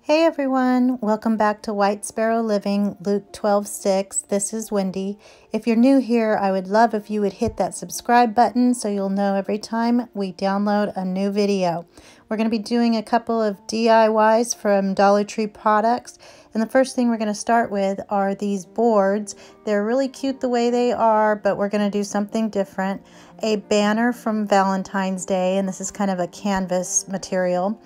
Hey everyone, welcome back to White Sparrow Living, Luke 12:6. This is Wendy. If you're new here, I would love if you would hit that subscribe button so you'll know every time we download a new video. We're going to be doing a couple of DIYs from Dollar Tree products. And the first thing we're going to start with are these boards. They're really cute the way they are, but we're going to do something different. A banner from Valentine's Day, and this is kind of a canvas material.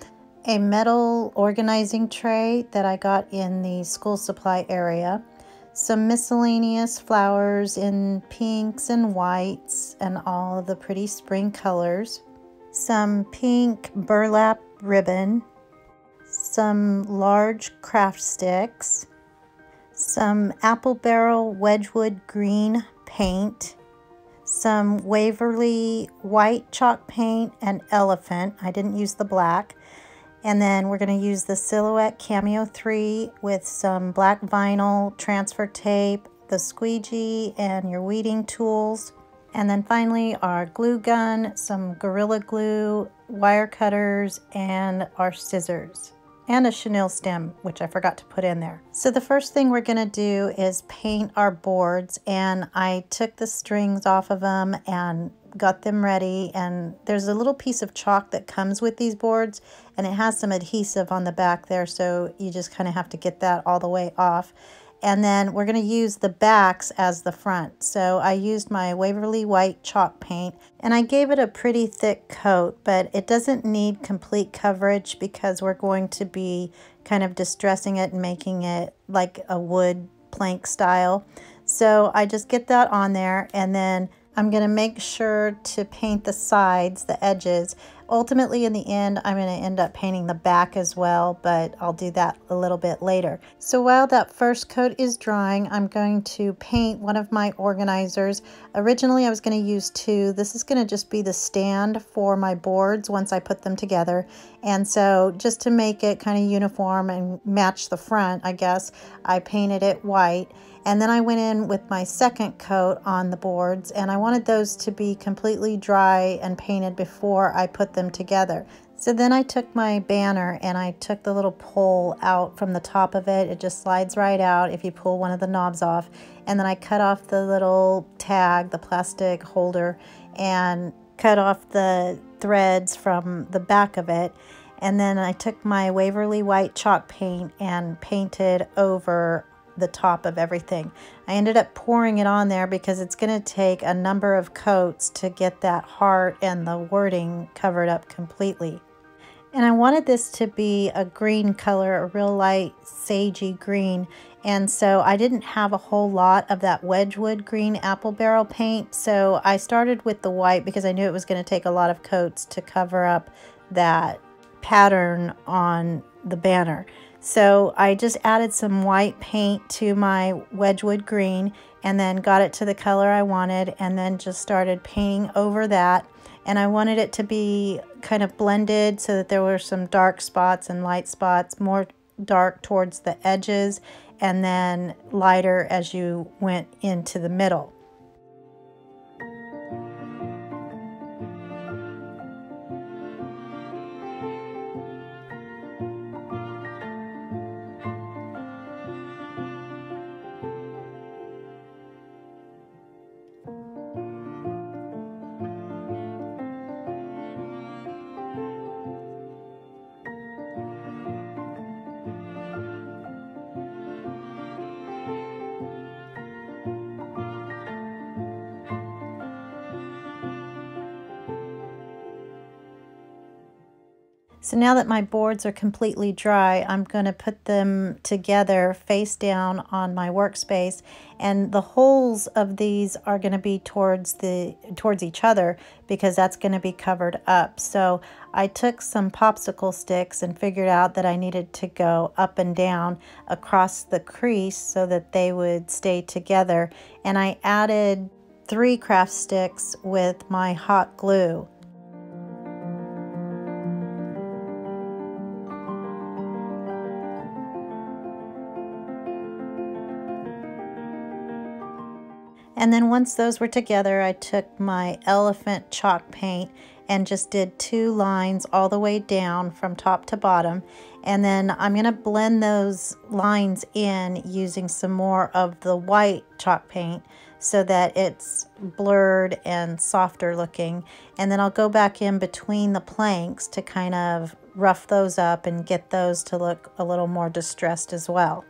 A metal organizing tray that I got in the school supply area, some miscellaneous flowers in pinks and whites and all of the pretty spring colors, some pink burlap ribbon, some large craft sticks, some apple barrel Wedgwood green paint, some Waverly white chalk paint and elephant. I didn't use the black. And then we're going to use the Silhouette Cameo 3 with some black vinyl, transfer tape, the squeegee, and your weeding tools. And then finally our glue gun, some Gorilla Glue, wire cutters, and our scissors. And a chenille stem, which I forgot to put in there. So the first thing we're going to do is paint our boards. And I took the strings off of them and got them ready, and there's a little piece of chalk that comes with these boards, and it has some adhesive on the back there, so you just kind of have to get that all the way off. And then we're going to use the backs as the front. So I used my Waverly white chalk paint, and I gave it a pretty thick coat, but it doesn't need complete coverage because we're going to be kind of distressing it and making it like a wood plank style. So I just get that on there, and then I'm going to make sure to paint the sides, the edges. Ultimately, in the end, I'm going to end up painting the back as well, but I'll do that a little bit later. So while that first coat is drying, I'm going to paint one of my organizers. Originally, I was going to use two. This is going to just be the stand for my boards once I put them together. And so just to make it kind of uniform and match the front, I guess, I painted it white. And then I went in with my second coat on the boards, and I wanted those to be completely dry and painted before I put them together. So then I took my banner and I took the little pole out from the top of it. It just slides right out if you pull one of the knobs off. And then I cut off the little tag, the plastic holder, and cut off the threads from the back of it. And then I took my Waverly white chalk paint and painted over the top of everything. I ended up pouring it on there because it's going to take a number of coats to get that heart and the wording covered up completely. And I wanted this to be a green color, a real light sagey green, and so I didn't have a whole lot of that Wedgwood green apple barrel paint, so I started with the white because I knew it was going to take a lot of coats to cover up that pattern on the banner. So I just added some white paint to my Wedgwood green and then got it to the color I wanted, and then just started painting over that. And I wanted it to be kind of blended so that there were some dark spots and light spots, more dark towards the edges and then lighter as you went into the middle. So now that my boards are completely dry, I'm going to put them together face down on my workspace, and the holes of these are going to be towards each other because that's going to be covered up. So I took some popsicle sticks and figured out that I needed to go up and down across the crease so that they would stay together, and I added 3 craft sticks with my hot glue. And then once those were together, I took my elephant chalk paint and just did 2 lines all the way down from top to bottom. And then I'm going to blend those lines in using some more of the white chalk paint so that it's blurred and softer looking. And then I'll go back in between the planks to kind of rough those up and get those to look a little more distressed as well.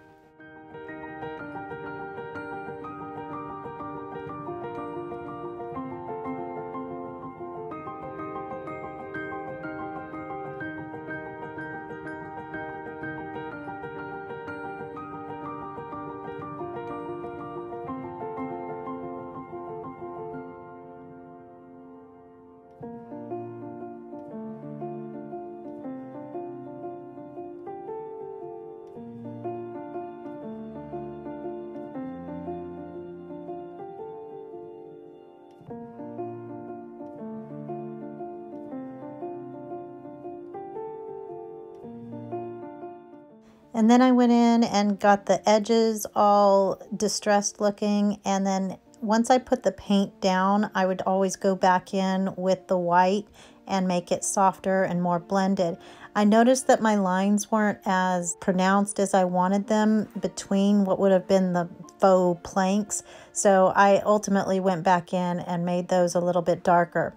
And then I went in and got the edges all distressed looking, and then once I put the paint down, I would always go back in with the white and make it softer and more blended. I noticed that my lines weren't as pronounced as I wanted them between what would have been the faux planks, so I ultimately went back in and made those a little bit darker.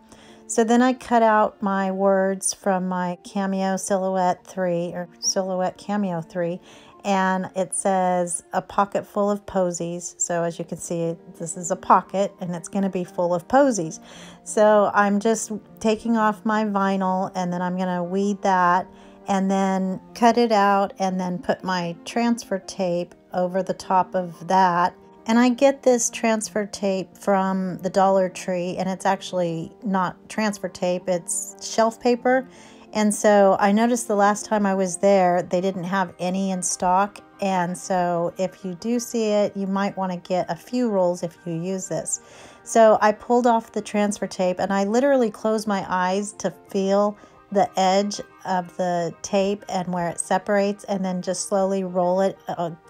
So then I cut out my words from my Cameo Silhouette 3, or Silhouette Cameo 3, and it says a pocket full of posies. So as you can see, this is a pocket and it's going to be full of posies. So I'm just taking off my vinyl, and then I'm going to weed that and then cut it out and then put my transfer tape over the top of that. And I get this transfer tape from the Dollar Tree, and it's actually not transfer tape, it's shelf paper. And so I noticed the last time I was there, they didn't have any in stock. And so if you do see it, you might want to get a few rolls if you use this. So I pulled off the transfer tape, and I literally closed my eyes to feel the edge of the tape and where it separates, and then just slowly roll it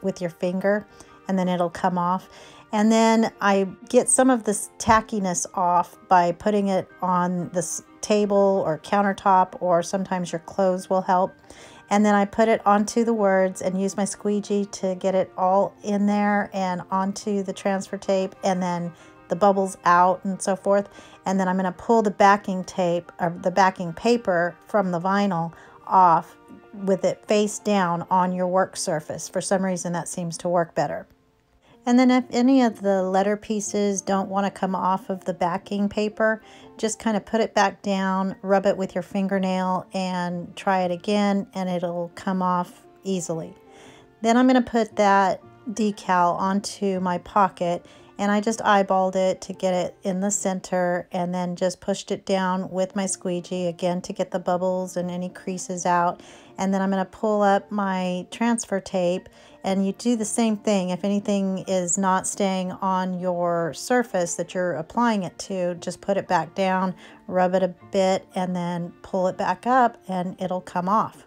with your finger, and then it'll come off. And then I get some of this tackiness off by putting it on this table or countertop, or sometimes your clothes will help. And then I put it onto the words and use my squeegee to get it all in there and onto the transfer tape, and then the bubbles out and so forth. And then I'm going to pull the backing tape, or the backing paper, from the vinyl off with it face down on your work surface. For some reason that seems to work better. And then if any of the letter pieces don't want to come off of the backing paper, just kind of put it back down, rub it with your fingernail, and try it again, and it'll come off easily. Then I'm going to put that decal onto my pocket, and I just eyeballed it to get it in the center, and then just pushed it down with my squeegee again to get the bubbles and any creases out. And then I'm going to pull up my transfer tape, and you do the same thing. If anything is not staying on your surface that you're applying it to, just put it back down, rub it a bit, and then pull it back up, and it'll come off.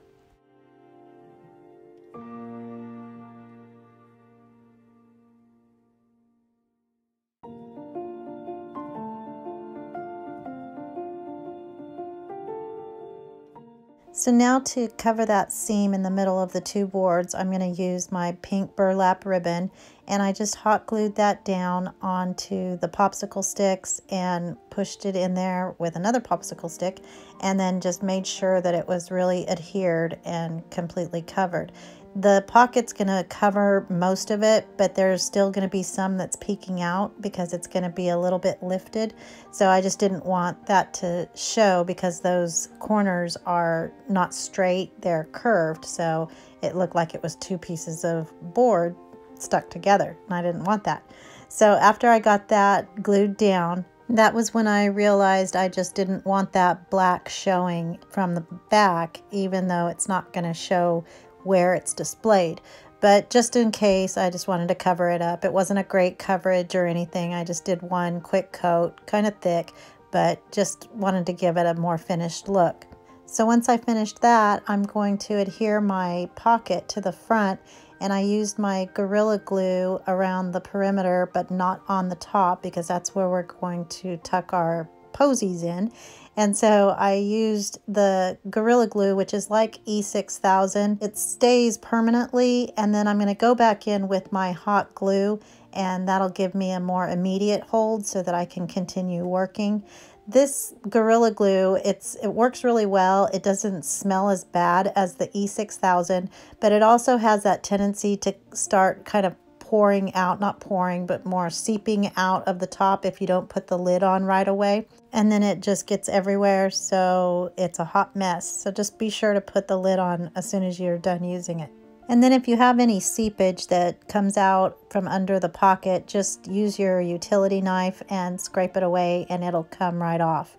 So now to cover that seam in the middle of the 2 boards, I'm going to use my pink burlap ribbon, and I just hot glued that down onto the popsicle sticks and pushed it in there with another popsicle stick, and then just made sure that it was really adhered and completely covered. The pocket's going to cover most of it, but there's still going to be some that's peeking out because it's going to be a little bit lifted. So I just didn't want that to show because those corners are not straight, they're curved. So it looked like it was 2 pieces of board stuck together, and I didn't want that. So after I got that glued down, that was when I realized I just didn't want that black showing from the back, even though it's not going to show where it's displayed. But just in case, I just wanted to cover it up. It wasn't a great coverage or anything. I just did one quick coat, kind of thick, but just wanted to give it a more finished look. So once I finished that, I'm going to adhere my pocket to the front, and I used my Gorilla Glue around the perimeter, but not on the top, because that's where we're going to tuck our Posies in. And so I used the Gorilla Glue, which is like E6000. It stays permanently, and then I'm going to go back in with my hot glue, and that'll give me a more immediate hold so that I can continue working. This Gorilla Glue, it works really well. It doesn't smell as bad as the E6000, but it also has that tendency to start kind of pouring out, not pouring, but more seeping out of the top if you don't put the lid on right away. And then it just gets everywhere, so it's a hot mess. So just be sure to put the lid on as soon as you're done using it. And then if you have any seepage that comes out from under the pocket, just use your utility knife and scrape it away and it'll come right off.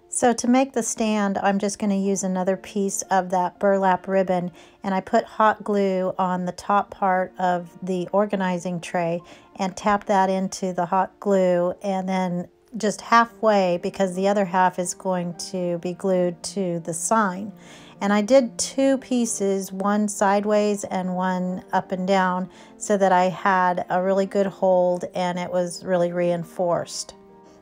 So to make the stand, I'm just going to use another piece of that burlap ribbon, and I put hot glue on the top part of the organizing tray and tap that into the hot glue, and then just halfway, because the other half is going to be glued to the sign. And I did two pieces, one sideways and one up and down, so that I had a really good hold and it was really reinforced.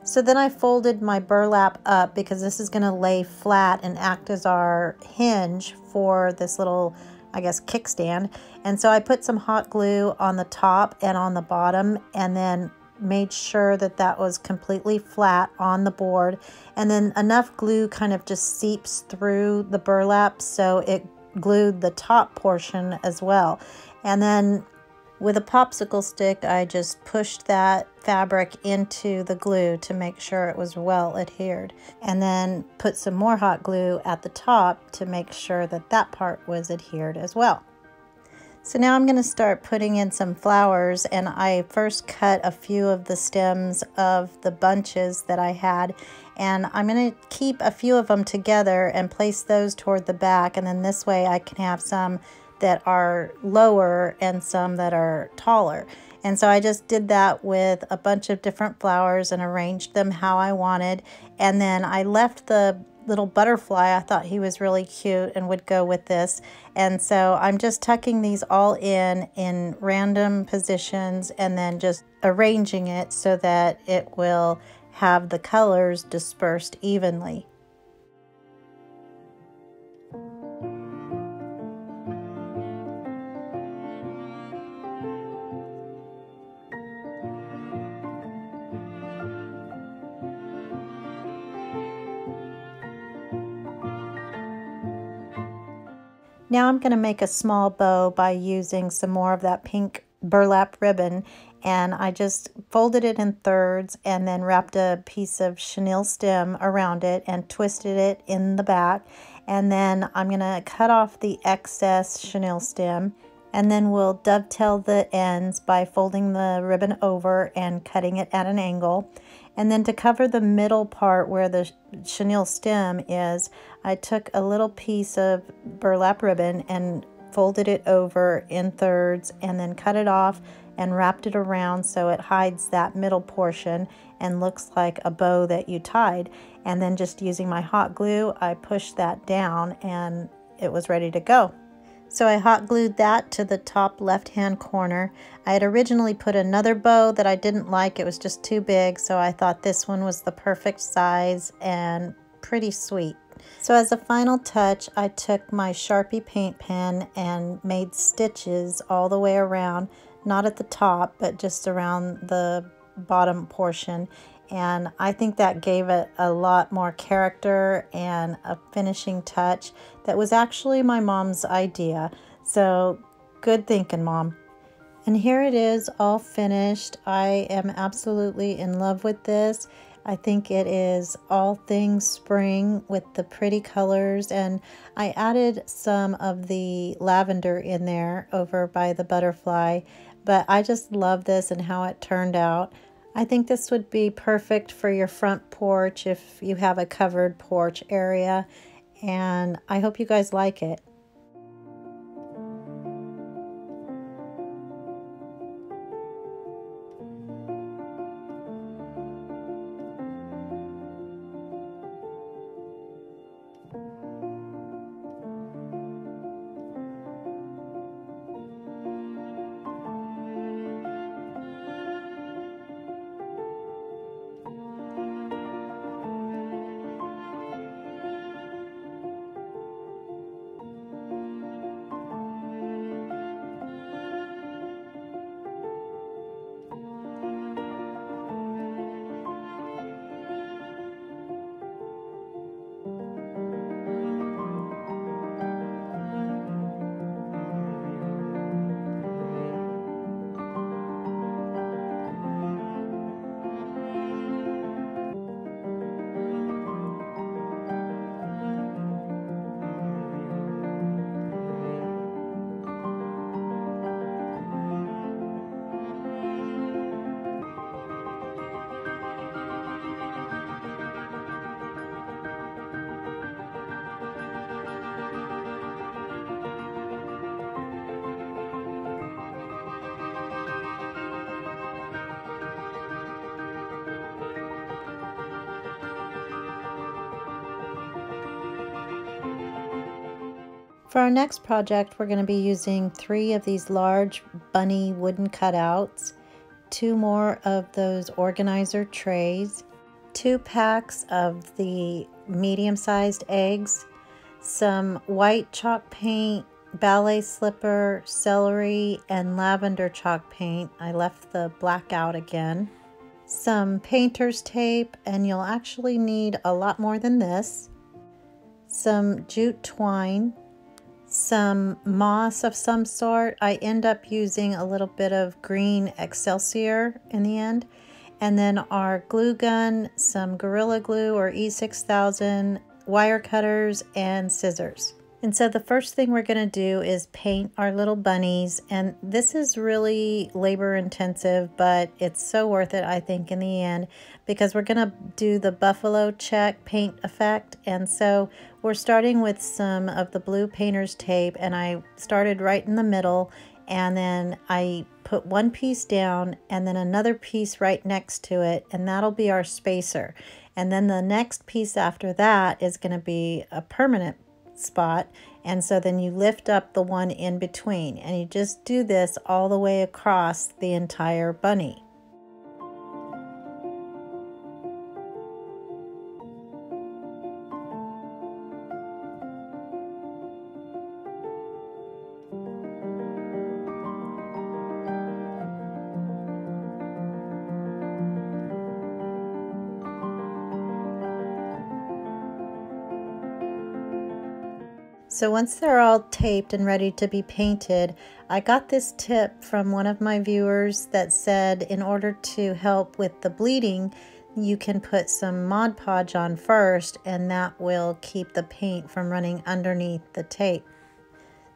So then I folded my burlap up, because this is going to lay flat and act as our hinge for this little, I guess, kickstand. And so I put some hot glue on the top and on the bottom, and then made sure that that was completely flat on the board. And then enough glue kind of just seeps through the burlap, so it glued the top portion as well. And then with a popsicle stick, I just pushed that fabric into the glue to make sure it was well adhered, and then put some more hot glue at the top to make sure that that part was adhered as well. So now I'm going to start putting in some flowers, and I first cut a few of the stems of the bunches that I had, and I'm going to keep a few of them together and place those toward the back, and then this way I can have some that are lower and some that are taller. And so I just did that with a bunch of different flowers and arranged them how I wanted. And then I left the little butterfly. I thought he was really cute and would go with this. And so I'm just tucking these all in random positions and then just arranging it so that it will have the colors dispersed evenly. Now I'm going to make a small bow by using some more of that pink burlap ribbon, and I just folded it in thirds and then wrapped a piece of chenille stem around it and twisted it in the back. And then I'm going to cut off the excess chenille stem, and then we'll dovetail the ends by folding the ribbon over and cutting it at an angle. And then to cover the middle part where the chenille stem is, I took a little piece of burlap ribbon and folded it over in thirds and then cut it off and wrapped it around so it hides that middle portion and looks like a bow that you tied. And then just using my hot glue, I pushed that down and it was ready to go. So I hot glued that to the top left-hand corner. I had originally put another bow that I didn't like. It was just too big, so I thought this one was the perfect size and pretty sweet. So as a final touch, I took my Sharpie paint pen and made stitches all the way around, not at the top, but just around the bottom portion. And I think that gave it a lot more character and a finishing touch that was actually my mom's idea. So good thinking, Mom. And here it is, all finished. I am absolutely in love with this. I think it is all things spring with the pretty colors, and I added some of the lavender in there over by the butterfly, but I just love this and how it turned out. I think this would be perfect for your front porch if you have a covered porch area, and I hope you guys like it. For our next project, we're going to be using 3 of these large bunny wooden cutouts, 2 more of those organizer trays, 2 packs of the medium-sized eggs, some white chalk paint, ballet slipper, celery, and lavender chalk paint. I left the black out again. Some painter's tape, and you'll actually need a lot more than this. Some jute twine, some moss of some sort. I end up using a little bit of green Excelsior in the end. And then our glue gun, some Gorilla Glue or E6000, wire cutters, and scissors. And so the first thing we're going to do is paint our little bunnies, and this is really labor intensive, but it's so worth it, I think, in the end, because we're going to do the buffalo check paint effect. And so we're starting with some of the blue painter's tape, and I started right in the middle, and then I put one piece down and then another piece right next to it, and that'll be our spacer. And then the next piece after that is going to be a permanent spot, and so then you lift up the one in between, and you just do this all the way across the entire bunny. So once they're all taped and ready to be painted, I got this tip from one of my viewers that said in order to help with the bleeding, you can put some Mod Podge on first, and that will keep the paint from running underneath the tape.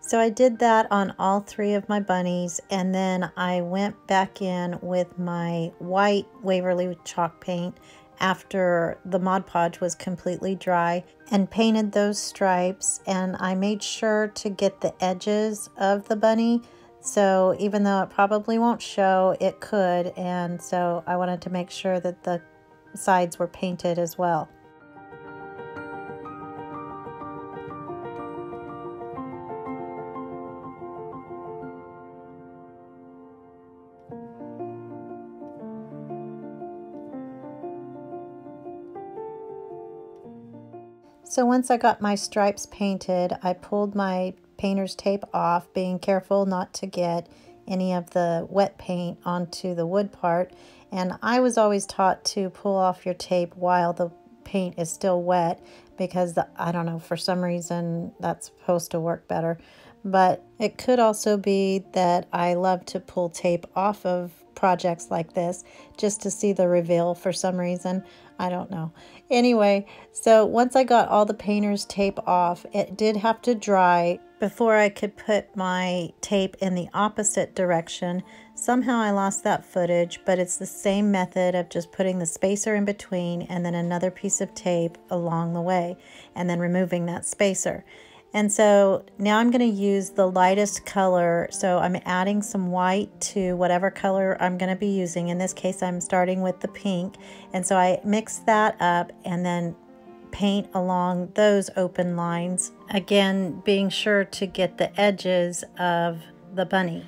So I did that on all 3 of my bunnies, and then I went back in with my white Waverly chalk paint after the Mod Podge was completely dry and painted those stripes. And I made sure to get the edges of the bunny, so even though it probably won't show, it could, and so I wanted to make sure that the sides were painted as well. So once I got my stripes painted, I pulled my painter's tape off, being careful not to get any of the wet paint onto the wood part. And I was always taught to pull off your tape while the paint is still wet, because I don't know, for some reason that's supposed to work better. But it could also be that I love to pull tape off of projects like this just to see the reveal for some reason. I don't know. Anyway, so once I got all the painter's tape off, it did have to dry before I could put my tape in the opposite direction. Somehow I lost that footage, but it's the same method of just putting the spacer in between and then another piece of tape along the way, and then removing that spacer. And so now I'm going to use the lightest color. So I'm adding some white to whatever color I'm going to be using. In this case, I'm starting with the pink. And so I mix that up and then paint along those open lines. Again, being sure to get the edges of the bunny.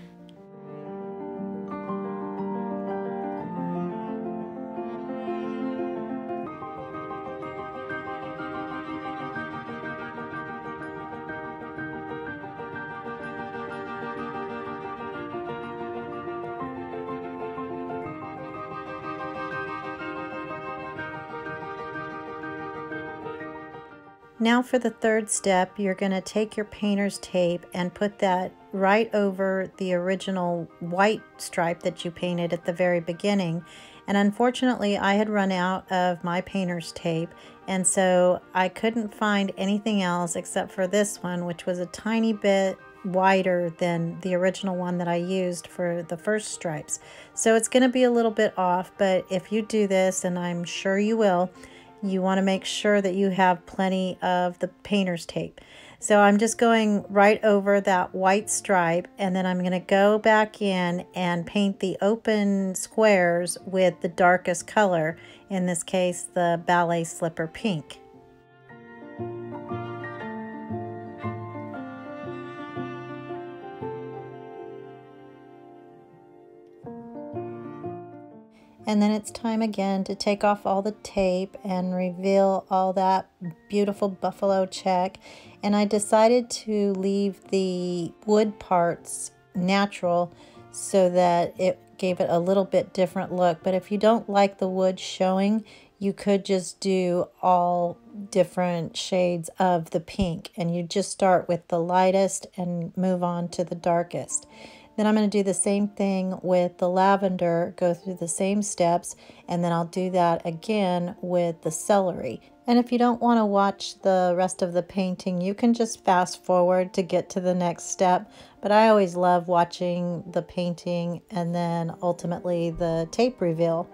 Now for the third step, you're going to take your painter's tape and put that right over the original white stripe that you painted at the very beginning. And unfortunately, I had run out of my painter's tape, and so I couldn't find anything else except for this one, which was a tiny bit wider than the original one that I used for the first stripes. So it's going to be a little bit off, but if you do this, and I'm sure you will, you want to make sure that you have plenty of the painter's tape. So I'm just going right over that white stripe, and then I'm going to go back in and paint the open squares with the darkest color, in this case the ballet slipper pink. And then it's time again to take off all the tape and reveal all that beautiful buffalo check. And I decided to leave the wood parts natural so that it gave it a little bit different look. But if you don't like the wood showing, you could just do all different shades of the pink, and you just start with the lightest and move on to the darkest. Then I'm going to do the same thing with the lavender, go through the same steps, and then I'll do that again with the celery. And if you don't want to watch the rest of the painting, you can just fast forward to get to the next step. But I always love watching the painting and then ultimately the tape reveal.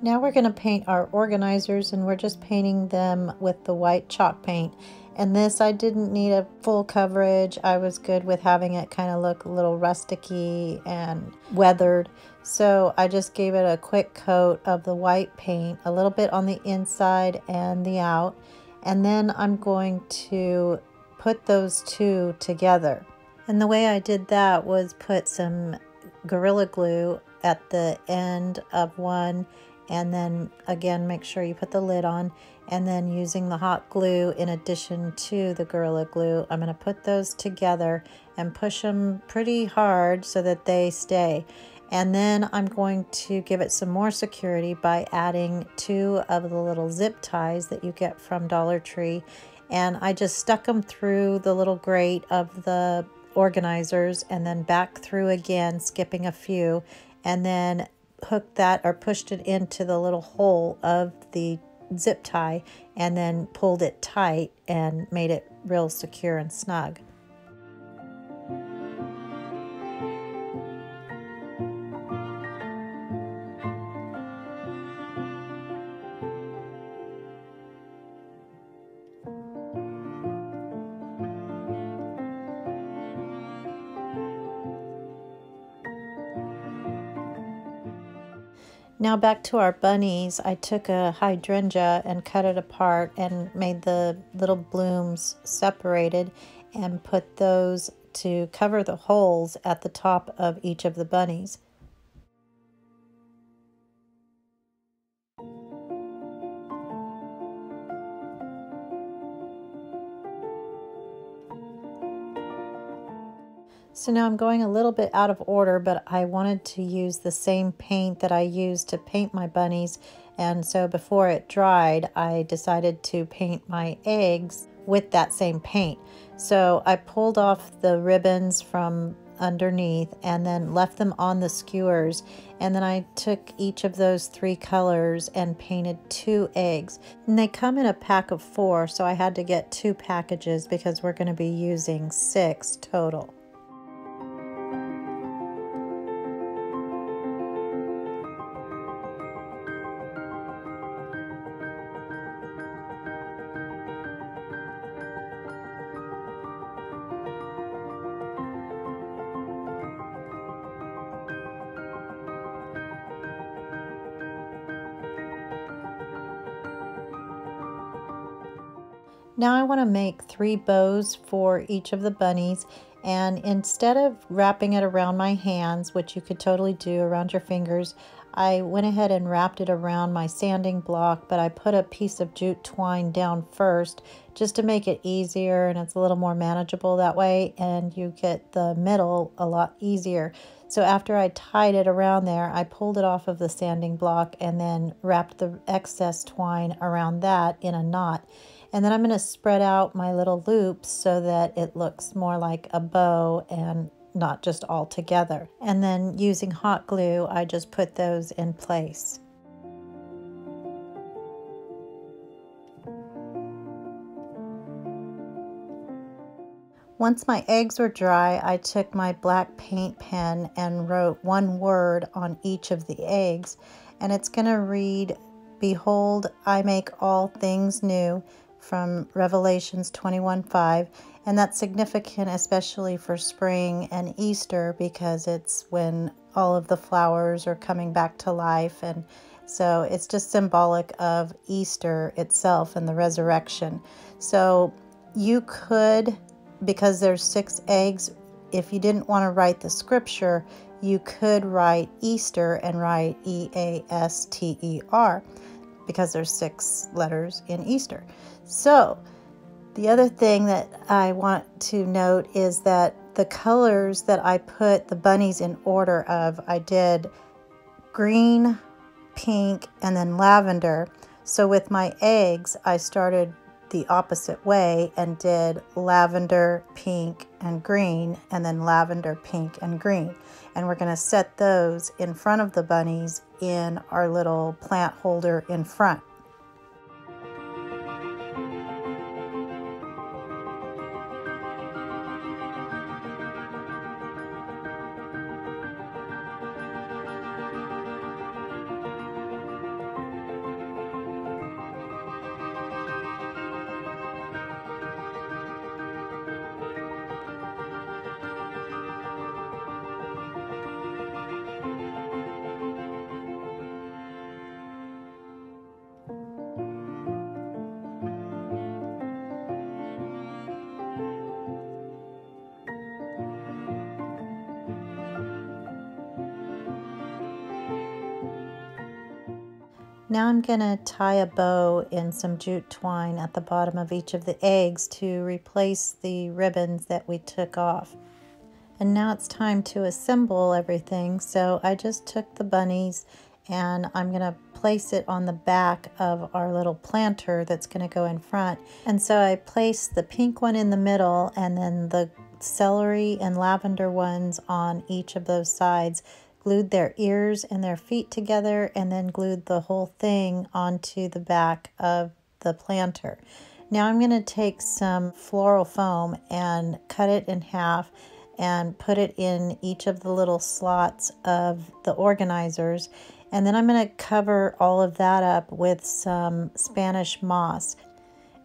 Now we're going to paint our organizers, and we're just painting them with the white chalk paint. And this, I didn't need a full coverage. I was good with having it kind of look a little rusticy and weathered. So I just gave it a quick coat of the white paint, a little bit on the inside and the out. And then I'm going to put those two together. And the way I did that was put some Gorilla Glue at the end of one, and then again make sure you put the lid on, and then using the hot glue in addition to the Gorilla Glue, I'm going to put those together and push them pretty hard so that they stay. And then I'm going to give it some more security by adding 2 of the little zip ties that you get from Dollar Tree, and I just stuck them through the little grate of the organizers and then back through again, skipping a few, and then hooked that or pushed it into the little hole of the zip tie and then pulled it tight and made it real secure and snug. Now back to our bunnies, I took a hydrangea and cut it apart and made the little blooms separated and put those to cover the holes at the top of each of the bunnies. So now I'm going a little bit out of order, but I wanted to use the same paint that I used to paint my bunnies. And so before it dried, I decided to paint my eggs with that same paint. So I pulled off the ribbons from underneath and then left them on the skewers, and then I took each of those 3 colors and painted 2 eggs, and they come in a pack of 4, so I had to get 2 packages because we're going to be using 6 total. Now I want to make 3 bows for each of the bunnies, and instead of wrapping it around my hands, which you could totally do around your fingers, I went ahead and wrapped it around my sanding block, but I put a piece of jute twine down first just to make it easier, and it's a little more manageable that way, and you get the middle a lot easier. So after I tied it around there, I pulled it off of the sanding block and then wrapped the excess twine around that in a knot. And then I'm going to spread out my little loops so that it looks more like a bow and not just all together. And then using hot glue, I just put those in place. Once my eggs were dry, I took my black paint pen and wrote 1 word on each of the eggs. And it's going to read, "Behold, I make all things new," from Revelations 21:5, and that's significant especially for spring and Easter because it's when all of the flowers are coming back to life, and so it's just symbolic of Easter itself and the resurrection. So you could, because there's 6 eggs, if you didn't want to write the scripture, you could write Easter and write E-A-S-T-E-R because there's 6 letters in Easter. So the other thing that I want to note is that the colors that I put the bunnies in order of, I did green, pink, and then lavender. So with my eggs, I started the opposite way and did lavender, pink, and green, and then lavender, pink, and green. And we're going to set those in front of the bunnies in our little plant holder in front. Now I'm going to tie a bow in some jute twine at the bottom of each of the eggs to replace the ribbons that we took off. And now it's time to assemble everything. So I just took the bunnies and I'm going to place it on the back of our little planter that's going to go in front. And so I placed the pink one in the middle and then the celery and lavender ones on each of those sides, glued their ears and their feet together, and then glued the whole thing onto the back of the planter. Now I'm going to take some floral foam and cut it in half and put it in each of the little slots of the organizers. And then I'm going to cover all of that up with some Spanish moss.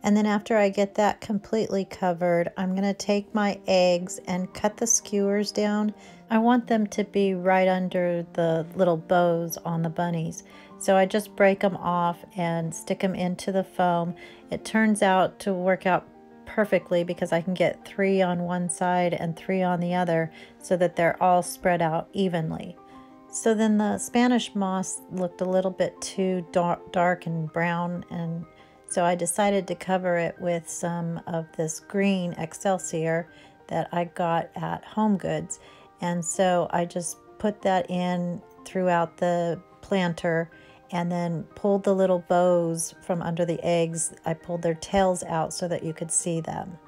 And then after I get that completely covered, I'm going to take my eggs and cut the skewers down. I want them to be right under the little bows on the bunnies. So I just break them off and stick them into the foam. It turns out to work out perfectly because I can get 3 on one side and 3 on the other so that they're all spread out evenly. So then the Spanish moss looked a little bit too dark and brown, and so I decided to cover it with some of this green Excelsior that I got at Home Goods. And so I just put that in throughout the planter and then pulled the little bows from under the eggs. I pulled their tails out so that you could see them.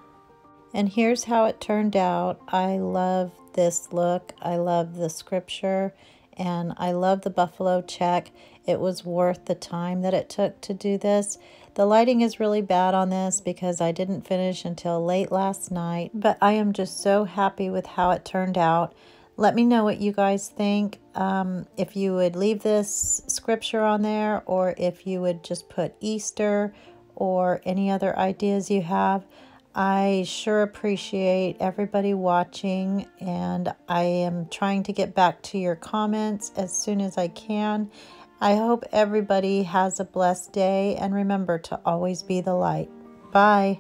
And here's how it turned out. I love this look. I love the scripture, and I love the buffalo check. It was worth the time that it took to do this. The lighting is really bad on this because I didn't finish until late last night, but I am just so happy with how it turned out. Let me know what you guys think. If you would leave this scripture on there, or if you would just put Easter or any other ideas you have. I sure appreciate everybody watching, and I am trying to get back to your comments as soon as I can. I hope everybody has a blessed day, and remember to always be the light. Bye.